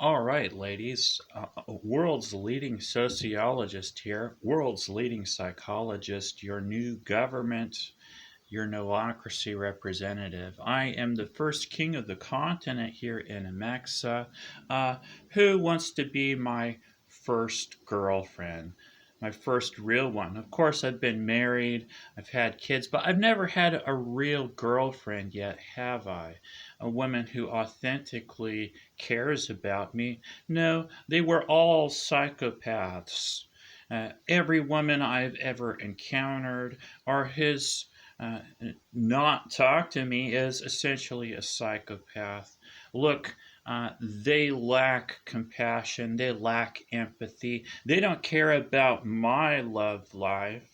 All right, ladies. World's leading sociologist here, world's leading psychologist, your new government, your noocracy representative. I am the first king of the continent here in Amexa. Who wants to be my first girlfriend? My first real one. Of course, I've been married, I've had kids, but I've never had a real girlfriend yet, have I? A woman who authentically cares about me. No, they were all psychopaths. Every woman I've ever encountered are his uh, not talk to me is essentially a psychopath. Look, they lack compassion, they lack empathy, they don't care about my love life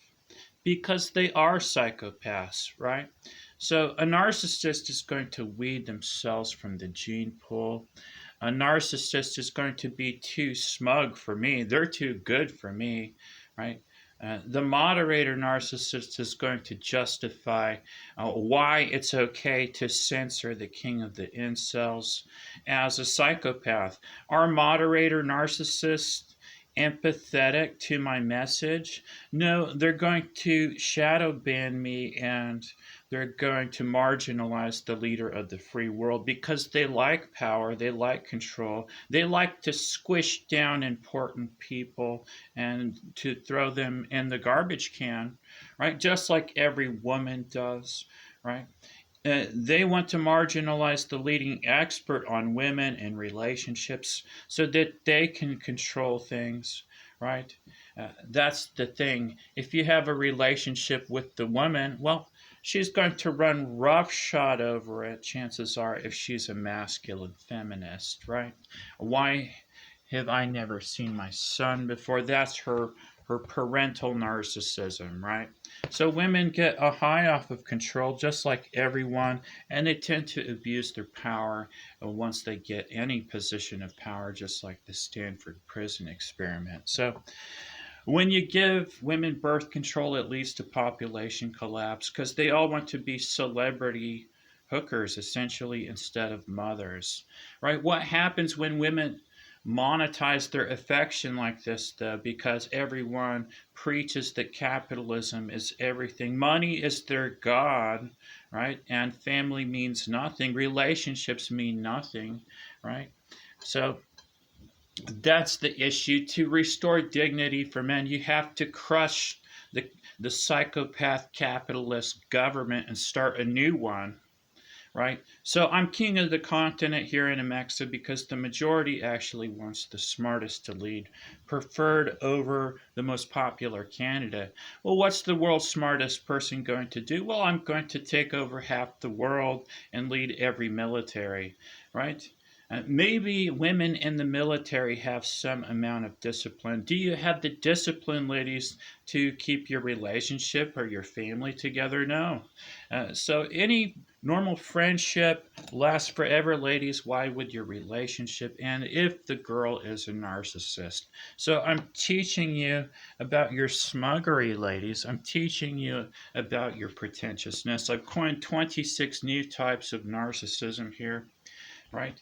because they are psychopaths, right? So a narcissist is going to weed themselves from the gene pool. A narcissist is going to be too smug for me. They're too good for me, right? The moderator narcissist is going to justify why it's okay to censor the king of the incels as a psychopath. Our moderator narcissist empathetic to my message? No, they're going to shadow ban me and they're going to marginalize the leader of the free world because they like power, they like control, they like to squish down important people and to throw them in the garbage can, right? Just like every woman does, right? They want to marginalize the leading expert on women and relationships so that they can control things, right? That's the thing. If you have a relationship with the woman, well, she's going to run roughshod over it, chances are, if she's a masculine feminist, right? Why have I never seen my son before? That's her parental narcissism, right? So women get a high off of control just like everyone, and they tend to abuse their power once they get any position of power, just like the Stanford prison experiment. So when you give women birth control, it leads to population collapse because they all want to be celebrity hookers essentially instead of mothers, right? What happens when women monetize their affection like this, though, because everyone preaches that capitalism is everything? Money is their god, right? And family means nothing, relationships mean nothing, right? So that's the issue. To restore dignity for men, you have to crush the psychopath capitalist government and start a new one, right? So I'm king of the continent here in Amexa because the majority actually wants the smartest to lead, preferred over the most popular candidate. Well, what's the world's smartest person going to do? Well, I'm going to take over half the world and lead every military, right? Maybe women in the military have some amount of discipline. Do you have the discipline, ladies, to keep your relationship or your family together? No. So any normal friendship lasts forever, ladies. Why would your relationship end if the girl is a narcissist? So I'm teaching you about your smuggery, ladies. I'm teaching you about your pretentiousness. I've coined 26 new types of narcissism here, right?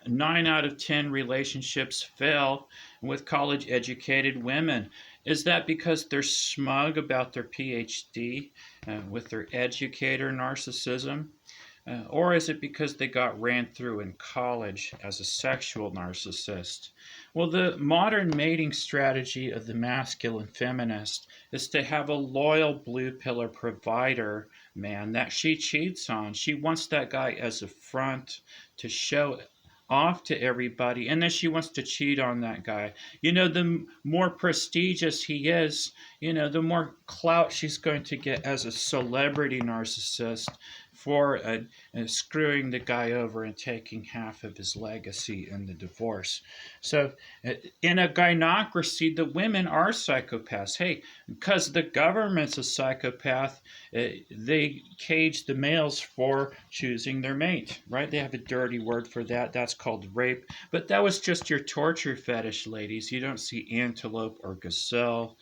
9 out of 10 relationships fail with college educated women. Is that because they're smug about their PhD with their educator narcissism? Or is it because they got ran through in college as a sexual narcissist? Well, the modern mating strategy of the masculine feminist is to have a loyal blue pillar provider man that she cheats on. She wants that guy as a front to show off to everybody, and then she wants to cheat on that guy. The more prestigious he is, the more clout she's going to get as a celebrity narcissist for screwing the guy over and taking half of his legacy in the divorce. So, in a gynocracy, the women are psychopaths. Hey, because the government's a psychopath, they cage the males for choosing their mate, right? They have a dirty word for that. That's called rape. But that was just your torture fetish, ladies. You don't see antelope or gazelle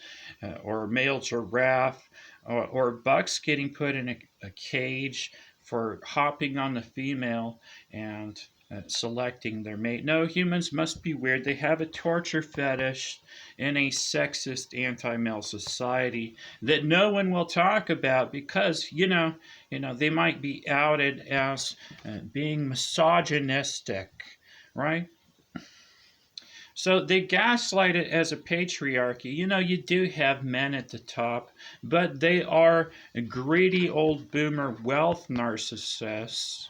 or male giraffe or bucks getting put in a cage for hopping on the female and selecting their mate. No, humans must be weird. They have a torture fetish in a sexist anti-male society that no one will talk about because they might be outed as being misogynistic, right? So they gaslight it as a patriarchy. You do have men at the top, but they are greedy old boomer wealth narcissists.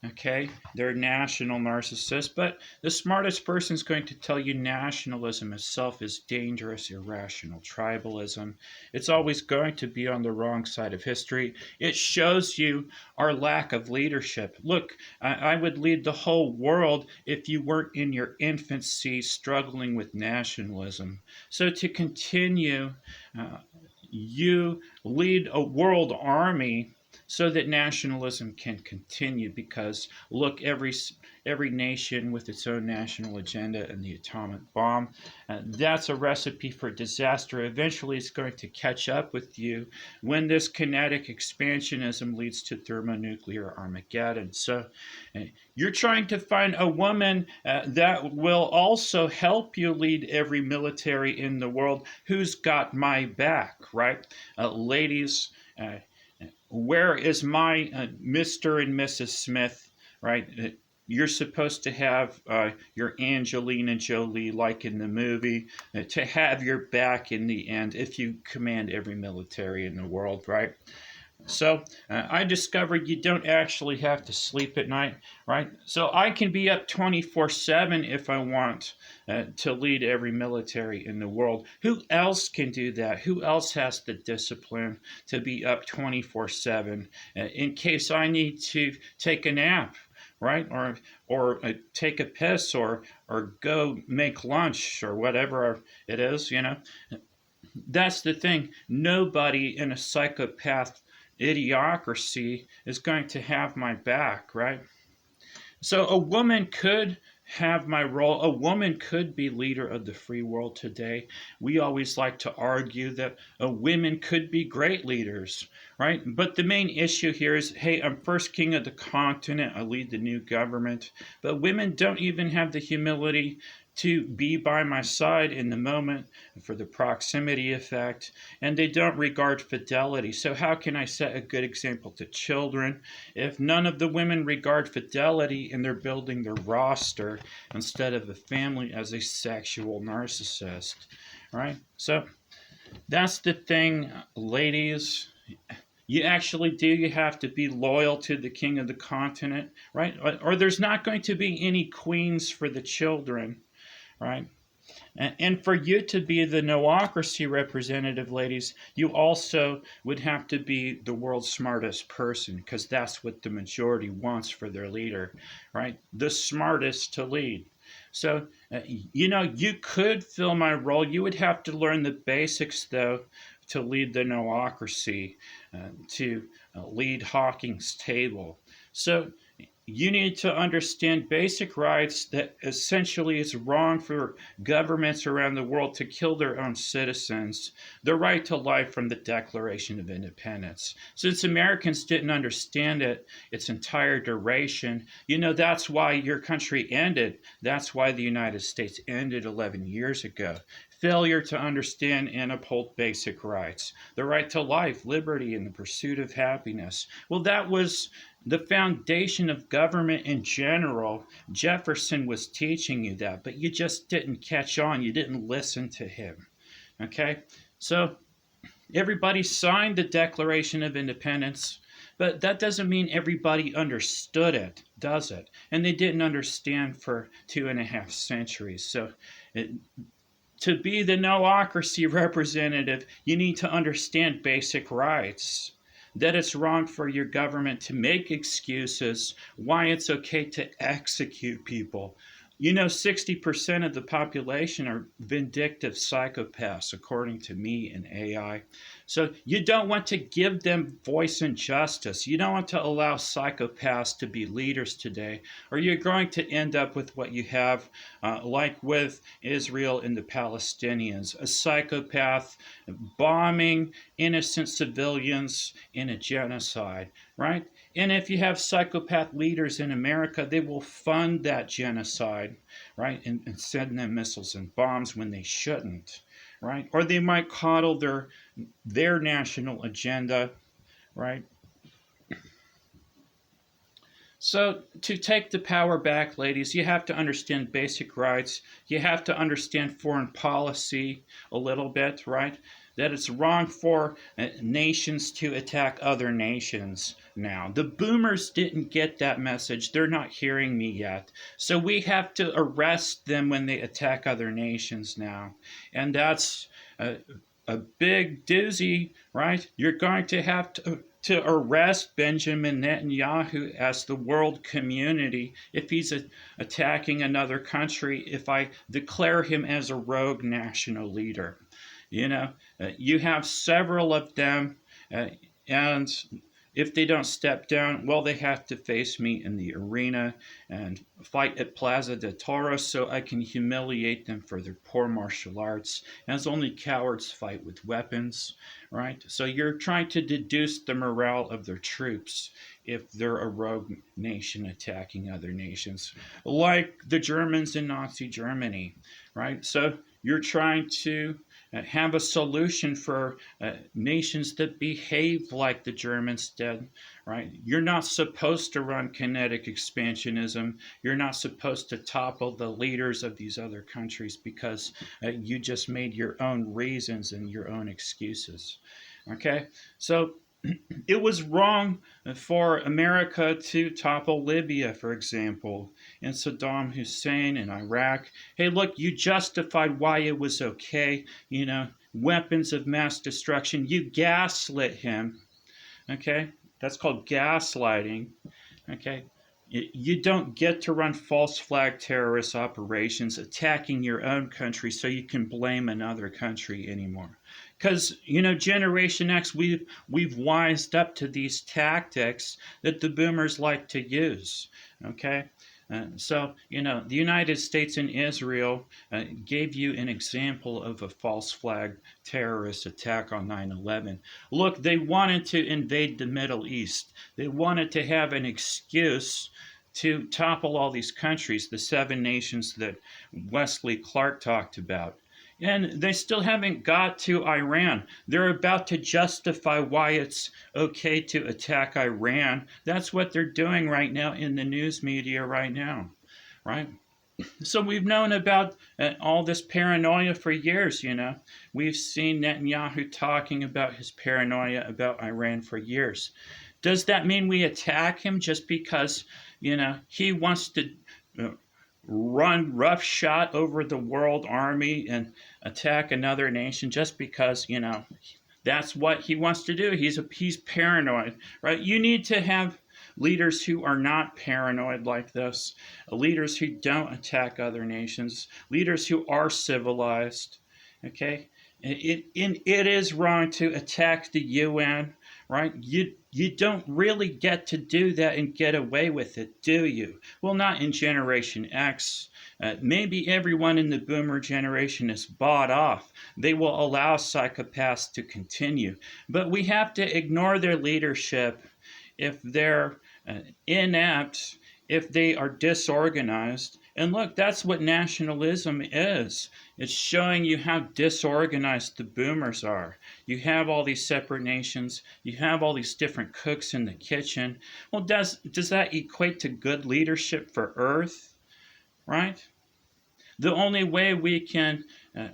Okay, they're national narcissists, but the smartest person is going to tell you nationalism itself is dangerous, irrational tribalism. It's always going to be on the wrong side of history. It shows you our lack of leadership. Look, I would lead the whole world if you weren't in your infancy struggling with nationalism. So to continue, you lead a world army so that nationalism can continue because look, every nation with its own national agenda and the atomic bomb, that's a recipe for disaster. Eventually it's going to catch up with you when this kinetic expansionism leads to thermonuclear Armageddon. So you're trying to find a woman that will also help you lead every military in the world who's got my back, right? Ladies, where is my Mr. and Mrs. Smith, right? You're supposed to have your Angelina Jolie, like in the movie, to have your back in the end if you command every military in the world, right? So I discovered you don't actually have to sleep at night, right? So I can be up 24/7 if I want to lead every military in the world. Who else can do that? Who else has the discipline to be up 24/7 in case I need to take a nap? Right, or take a piss, or go make lunch, or whatever it is. That's the thing. Nobody in a psychopath idiocracy is going to have my back, right? So a woman could have my role. A woman could be leader of the free world today. We always like to argue that women could be great leaders, right? But the main issue here is, hey, I'm first king of the continent. I lead the new government. But women don't even have the humility to be by my side in the moment for the proximity effect, and they don't regard fidelity. So how can I set a good example to children if none of the women regard fidelity and they're building their roster instead of the family as a sexual narcissist, right? So that's the thing, ladies. You have to be loyal to the king of the continent, right? Or there's not going to be any queens for the children, right? And for you to be the noocracy representative, ladies, you also would have to be the world's smartest person because that's what the majority wants for their leader, right? The smartest to lead. So, you could fill my role. You would have to learn the basics, though, to lead the noocracy, to lead Hawking's table. So, you need to understand basic rights that essentially it's wrong for governments around the world to kill their own citizens. The right to life from the Declaration of Independence. Since Americans didn't understand it its entire duration, that's why your country ended. That's why the United States ended 11 years ago. Failure to understand and uphold basic rights. The right to life, liberty, and the pursuit of happiness. Well, that was the foundation of government in general. Jefferson was teaching you that, but you just didn't catch on. You didn't listen to him. Okay? So everybody signed the Declaration of Independence, but that doesn't mean everybody understood it, does it? And they didn't understand for 2.5 centuries. So to be the noocracy representative, you need to understand basic rights. That it's wrong for your government to make excuses, why it's okay to execute people. 60% of the population are vindictive psychopaths, according to me and AI. So you don't want to give them voice and justice. You don't want to allow psychopaths to be leaders today, or you're going to end up with what you have, like with Israel and the Palestinians, a psychopath bombing innocent civilians in a genocide, right? And if you have psychopath leaders in America, they will fund that genocide, right? And send them missiles and bombs when they shouldn't, right? Or they might coddle their national agenda, right? So, to take the power back, ladies, you have to understand basic rights. You have to understand foreign policy a little bit, right? That it's wrong for nations to attack other nations now. The boomers didn't get that message. They're not hearing me yet. So, we have to arrest them when they attack other nations now. And that's a big doozy, right? You're going to have to arrest Benjamin Netanyahu as the world community if he's attacking another country, if I declare him as a rogue national leader. You know, you have several of them, and if they don't step down, well, they have to face me in the arena and fight at Plaza de Toros so I can humiliate them for their poor martial arts, as only cowards fight with weapons, right? So you're trying to deduce the morale of their troops if they're a rogue nation attacking other nations, like the Germans in Nazi Germany, right? So you're trying to have a solution for nations that behave like the Germans did, right? You're not supposed to run kinetic expansionism. You're not supposed to topple the leaders of these other countries because you just made your own reasons and your own excuses. Okay? So it was wrong for America to topple Libya, for example, and Saddam Hussein in Iraq. Hey, look, you justified why it was okay, weapons of mass destruction. You gaslit him, okay? That's called gaslighting, okay? You don't get to run false flag terrorist operations attacking your own country so you can blame another country anymore. Because Generation X, we've wised up to these tactics that the boomers like to use. Okay, so the United States and Israel gave you an example of a false flag terrorist attack on 9/11. Look, they wanted to invade the Middle East. They wanted to have an excuse to topple all these countries, the seven nations that Wesley Clark talked about. And they still haven't got to Iran. They're about to justify why it's okay to attack Iran. That's what they're doing right now in the news media right now, right? So we've known about all this paranoia for years, We've seen Netanyahu talking about his paranoia about Iran for years. Does that mean we attack him just because, he wants to run roughshod over the world army and attack another nation just because that's what he wants to do? He's paranoid, right? You need to have leaders who are not paranoid like this, leaders who don't attack other nations, leaders who are civilized. Okay, it is wrong to attack the UN, right? You don't really get to do that and get away with it, do you? Well, not in Generation X. Maybe everyone in the boomer generation is bought off. They will allow psychopaths to continue. But we have to ignore their leadership if they're inept, if they are disorganized. And look, that's what nationalism is. It's showing you how disorganized the boomers are. You have all these separate nations. You have all these different cooks in the kitchen. Well, does that equate to good leadership for Earth? Right? The only way we can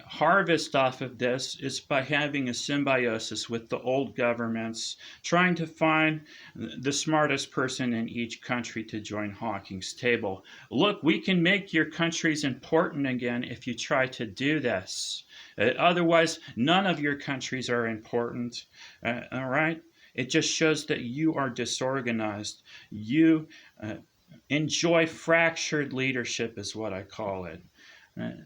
harvest off of this is by having a symbiosis with the old governments, trying to find the smartest person in each country to join Hawking's table. Look, we can make your countries important again if you try to do this. Otherwise, none of your countries are important. All right? It just shows that you are disorganized. You enjoy fractured leadership, is what I call it.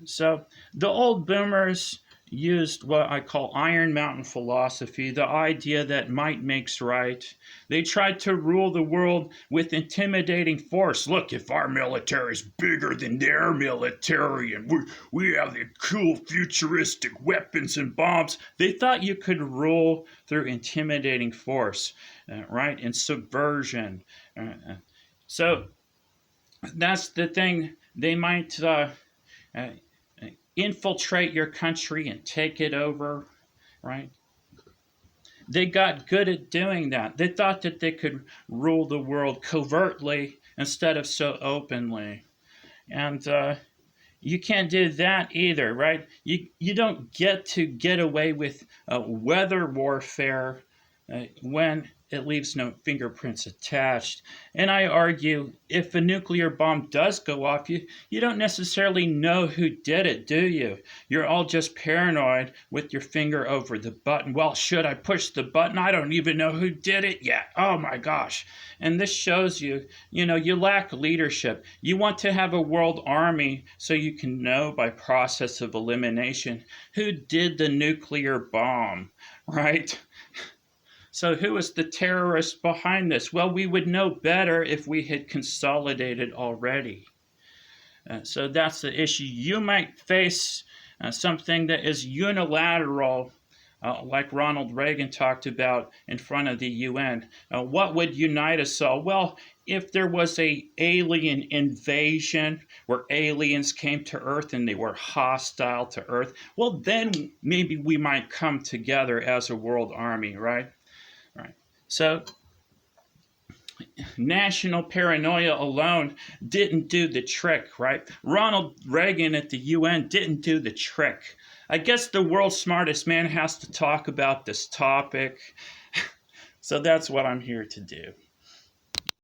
So the old boomers, used what I call Iron Mountain philosophy, the idea that might makes right. They tried to rule the world with intimidating force. Look, if our military is bigger than their military and we have the cool futuristic weapons and bombs, they thought you could rule through intimidating force, right? And subversion. So that's the thing. They might uh, infiltrate your country and take it over, right? They got good at doing that. They thought that they could rule the world covertly instead of so openly. And you can't do that either, right? You don't get away with weather warfare when it leaves no fingerprints attached. And I argue if a nuclear bomb does go off, you don't necessarily know who did it, do you? You're all just paranoid with your finger over the button. Well, should I push the button? I don't even know who did it yet. Oh my gosh. And this shows you, you lack leadership. You want to have a world army so you can know by process of elimination who did the nuclear bomb, right? So who is the terrorist behind this? Well, we would know better if we had consolidated already. So that's the issue. You might face something that is unilateral, like Ronald Reagan talked about in front of the UN. What would unite us all? Well, if there was a alien invasion where aliens came to Earth and they were hostile to Earth, well, then maybe we might come together as a world army, right? Right. So national paranoia alone didn't do the trick, right? Ronald Reagan at the UN didn't do the trick. I guess the world's smartest man has to talk about this topic. So that's what I'm here to do.